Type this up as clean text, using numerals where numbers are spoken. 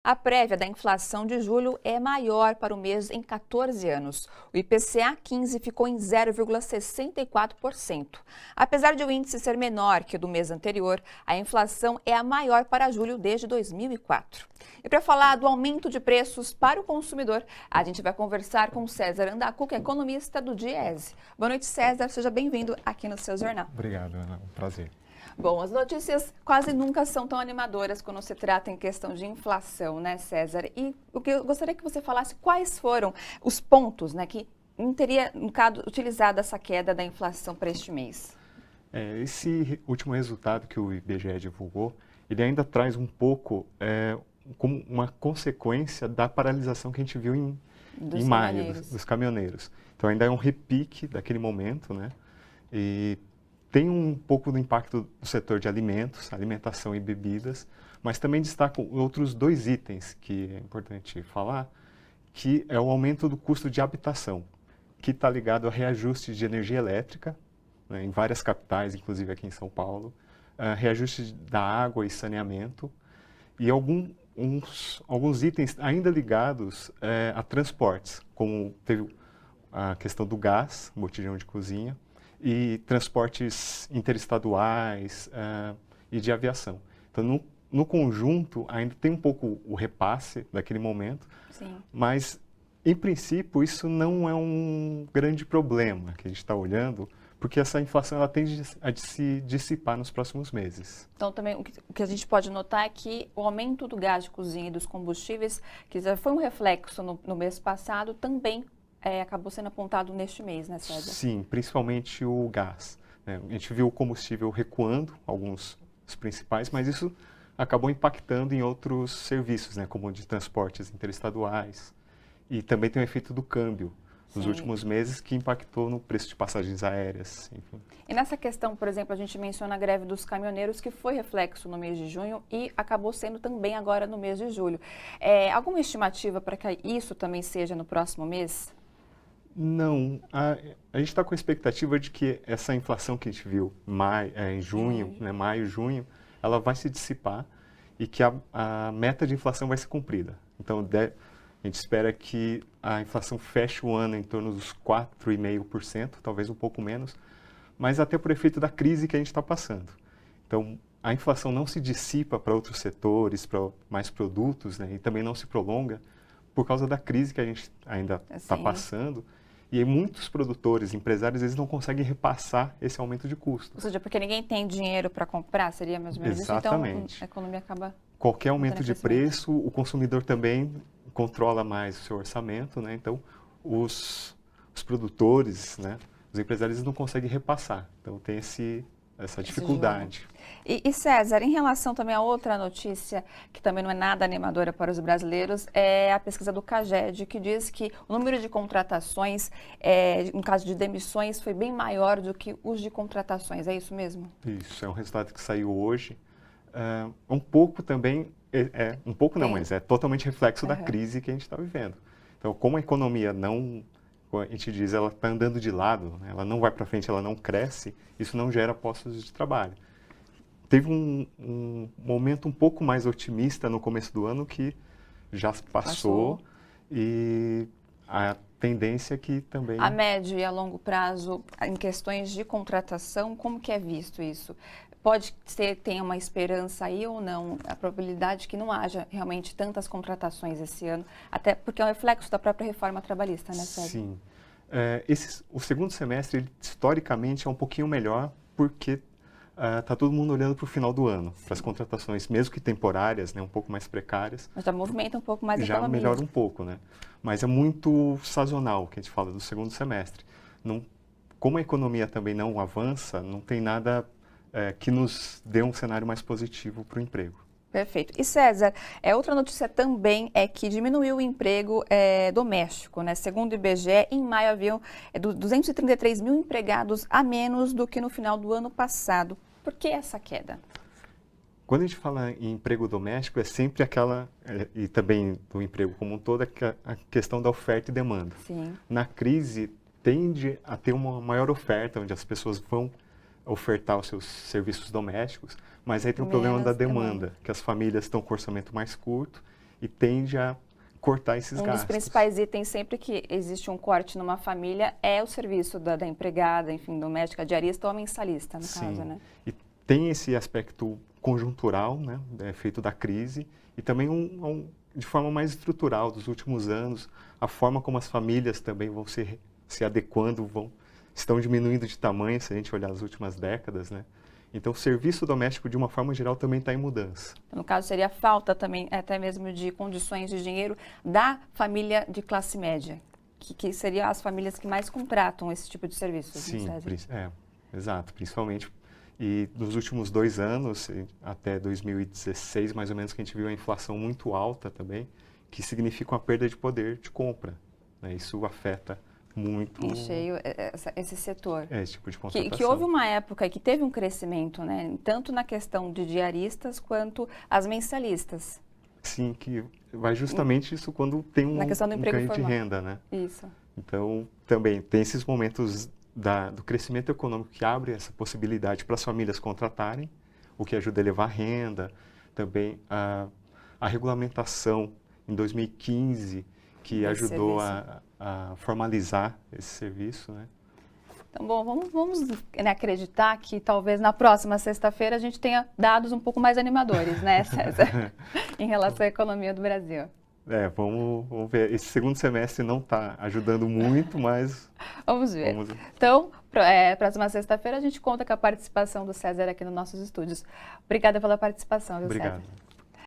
A prévia da inflação de julho é maior para o mês em 14 anos. O IPCA 15 ficou em 0,64%. Apesar de o índice ser menor que o do mês anterior, a inflação é a maior para julho desde 2004. E para falar do aumento de preços para o consumidor, a gente vai conversar com César Andacu, que é economista do Diese. Boa noite, César. Seja bem-vindo aqui no seu jornal. Obrigado, Ana. Um prazer. Bom, as notícias quase nunca são tão animadoras quando se trata em questão de inflação, né, César? E o que eu gostaria que você falasse quais foram os pontos, né, que teria, no caso, utilizado essa queda da inflação para este mês. Esse último resultado que o IBGE divulgou, ele ainda traz um pouco como uma consequência da paralisação que a gente viu em maio dos caminhoneiros. Então ainda é um repique daquele momento, né? E tem um pouco do impacto do setor de alimentos, alimentação e bebidas, mas também destaco outros dois itens que é importante falar, que é o aumento do custo de habitação, que está ligado a reajuste de energia elétrica, né, em várias capitais, inclusive aqui em São Paulo, reajuste da água e saneamento, e alguns itens ainda ligados a transportes, como teve a questão do gás, botijão de cozinha, e transportes interestaduais e de aviação. Então, no conjunto, ainda tem um pouco o repasse daquele momento, Sim. Mas, em princípio, isso não é um grande problema que a gente está olhando, porque essa inflação ela tende a se dissipar nos próximos meses. Então, também o que a gente pode notar é que o aumento do gás de cozinha e dos combustíveis, que já foi um reflexo no mês passado, também acabou sendo apontado neste mês, né, César? Sim, principalmente o gás, né? A gente viu o combustível recuando, alguns dos principais, mas isso acabou impactando em outros serviços, né, como de transportes interestaduais. E também tem o efeito do câmbio nos últimos meses, que impactou no preço de passagens aéreas. Enfim. E nessa questão, por exemplo, a gente menciona a greve dos caminhoneiros, que foi reflexo no mês de junho e acabou sendo também agora no mês de julho. Alguma estimativa para que isso também seja no próximo mês? Não, a gente está com a expectativa de que essa inflação que a gente viu em junho, né, maio, junho, ela vai se dissipar e que a meta de inflação vai ser cumprida. Então, a gente espera que a inflação feche o ano em torno dos 4,5%, talvez um pouco menos, mas até por efeito da crise que a gente está passando. Então, a inflação não se dissipa para outros setores, para mais produtos, né, e também não se prolonga por causa da crise que a gente ainda está passando. E aí muitos produtores, empresários, eles não conseguem repassar esse aumento de custo. Ou seja, porque ninguém tem dinheiro para comprar, seria mais ou menos Exatamente. Isso? Então, a economia acaba... Qualquer aumento de preço, o consumidor também controla mais o seu orçamento, né? Então, os produtores, né, os empresários eles não conseguem repassar. Então, tem essa dificuldade. E César, em relação também a outra notícia, que também não é nada animadora para os brasileiros, é a pesquisa do CAGED, que diz que o número de contratações, no caso de demissões, foi bem maior do que os de contratações. É isso mesmo? Isso, é um resultado que saiu hoje. Um pouco também, um pouco não, mas é totalmente reflexo da crise que a gente está vivendo. Então, como a economia não, como a gente diz, ela está andando de lado, né, ela não vai para frente, ela não cresce, isso não gera postos de trabalho. Teve um momento um pouco mais otimista no começo do ano que já passou. E a tendência é que também... A médio e a longo prazo, em questões de contratação, como que é visto isso? Pode ser que tenha uma esperança aí ou não, a probabilidade que não haja realmente tantas contratações esse ano, até porque é um reflexo da própria reforma trabalhista, né, César? Sim. O segundo semestre, ele, historicamente, é um pouquinho melhor, porque está todo mundo olhando para o final do ano, para as contratações, mesmo que temporárias, né, um pouco mais precárias. Mas já movimenta um pouco mais a já economia. melhora um pouco, né? Mas é muito sazonal, que a gente fala do segundo semestre. Como a economia também não avança, não tem nada que nos dê um cenário mais positivo para o emprego. Perfeito. E César, outra notícia também é que diminuiu o emprego doméstico, né? Segundo o IBGE, em maio haviam 233 mil empregados a menos do que no final do ano passado. Por que essa queda? Quando a gente fala em emprego doméstico, é sempre e também do emprego como um todo, a questão da oferta e demanda. Sim. Na crise, tende a ter uma maior oferta, onde as pessoas vão ofertar os seus serviços domésticos, mas aí tem o problema da demanda, que as famílias estão com orçamento mais curto e tende a cortar esses gastos. Um dos principais itens sempre que existe um corte numa família é o serviço da empregada, enfim, doméstica, diarista ou mensalista, no caso, né? E tem esse aspecto conjuntural, né, feito da crise, e também de forma mais estrutural dos últimos anos, a forma como as famílias também vão se adequando, estão diminuindo de tamanho, se a gente olhar as últimas décadas, né? Então, o serviço doméstico, de uma forma geral, também está em mudança. No caso, seria a falta também, até mesmo de condições de dinheiro da família de classe média, que seriam as famílias que mais contratam esse tipo de serviço. Sim, exato, principalmente. E nos últimos 2 anos, até 2016, mais ou menos, que a gente viu a inflação muito alta também, que significa uma perda de poder de compra, né? Isso afeta muito em cheio esse setor. Esse tipo de contratação. Que houve uma época que teve um crescimento, né? Tanto na questão de diaristas quanto as mensalistas. Sim, que vai justamente isso quando tem um ganho de renda, né? Isso. Então, também tem esses momentos do crescimento econômico que abre essa possibilidade para as famílias contratarem, o que ajuda a elevar a renda. Também a regulamentação em 2015, que ajudou a formalizar esse serviço, né? Então, bom, vamos acreditar que talvez na próxima sexta-feira a gente tenha dados um pouco mais animadores, né, César, em relação à economia do Brasil. Vamos ver. Esse segundo semestre não está ajudando muito, mas... Vamos ver. Então, próxima sexta-feira a gente conta com a participação do César aqui nos nossos estúdios. Obrigada pela participação, viu, César? Obrigado.